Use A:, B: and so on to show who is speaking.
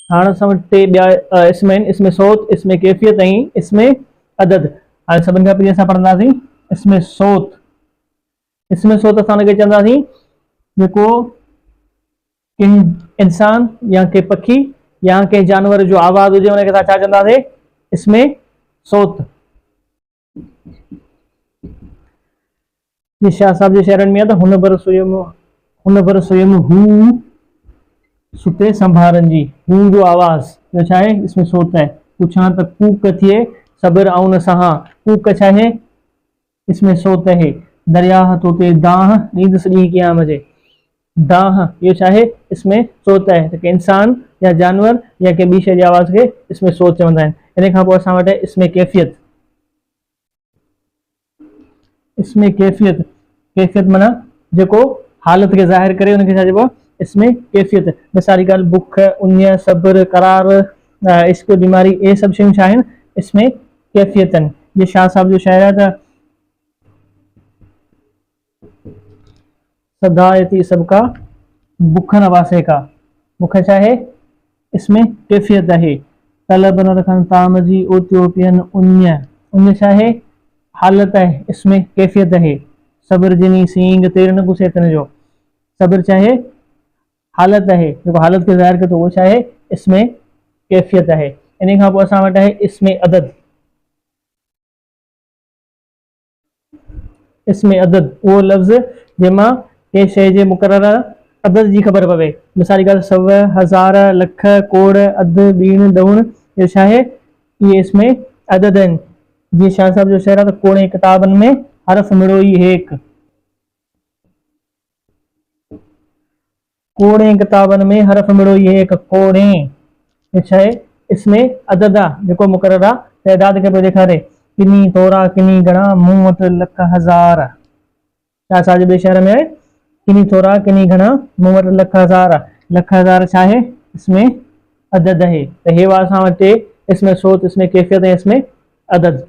A: हाणे असां वटि टे ॿिया इसम आहिनि, इसमें सोत, इसमें कैफ़ियत ऐं इसमें अदद। हाणे सभिनि खां पहिरीं असां पढ़ंदासीं इसमें सोत। इसमें सोत असां हुनखे चवंदासीं जेको कंहिं इंसान या कंहिं पखी या कंहिं जानवर जो आवाज़ हुजे हुनखे असां छा चवंदासीं? इसमें सोत। ये शाह साहब जे शहरनि में आहे त हुन बर सुयम हू सुते संभारनि जी, हू जो आवाज़ जो छा आहे? इसमें सोत है। पुछां त कूक थिए सब्र आऊं न सहां, कूक छा आहे? इसमें सोत है। दरिया तोते दाह नींद सॼी क़याम जे, दाह ये छा आहे? इसमें सोत है। त इंसान या जानवर या कंहिं ॿी शइ जी आवाज़ खे इसमें सोत चवंदा आहिनि। इन खां पोइ असां वटि आहे इसमें कैफ़ियत। इसमें कैफ़ियत, कैफ़ियत माना जेको हालत खे ज़ाहिर करे उनखे छा चइबो आहे? इसमें कैफ़ियत। मिसाल जी ॻाल्हि बुख, उञ, सब्र, करार, इश्क, बीमारी, ये सभु शयूं छा आहिनि? इसमें कैफ़ियत आहिनि। ये शाह साहब जो शाइर आहे त सदायती सबका बुख नवासे का, बुख छा आहे? इसमें कैफ़ियत आहे। तलब न रखनि ताम जी ओतियो पियनि उञ, उञ छा आहे? हालत है, इसमें कैफियत है। सब्र जिनी सींग तेर न घुसे तन जो, सब्र चाहे हालत है, जो हालत के ज़ाहिर के तो वो चाहे इसमें कैफियत है। इन खां पोइ असां वटि आहे इसमें अदद। इसमें अदद वो लफ़्ज़ जंहिंमां कंहिं शइ जे मुक़रर अदद जी ख़बर पवे। मिसाल जी ॻाल्हि 100, 1000, लख, कोड़, अधु, ॿीण, ॾहुण, इहो छा आहे? इहे इसमें अदद आहिनि। जीअं शाह साहब जो शेर आहे त कोड़े किताबनि में हरफ मिड़ो ई हेक, कोड़े किताबनि में हरफ मिड़ो ई हेक, कोड़े ये छा आहे? इसमें अदद आहे जेको मुक़रर आहे, तइदाद खे पियो ॾेखारे। किनी तोरा किनी घणा, मूं वटि लख हज़ार। शाह साहब जे ॿिए शहर में आहे किनी थोरा किनी घणा, मूं वटि लख हज़ार। लख हज़ार छा आहे? इसमें अदद आहे। त हे हुआ असां वटि इसमें सोत, इसमें कैफ़ियत ऐं इसमें अदद।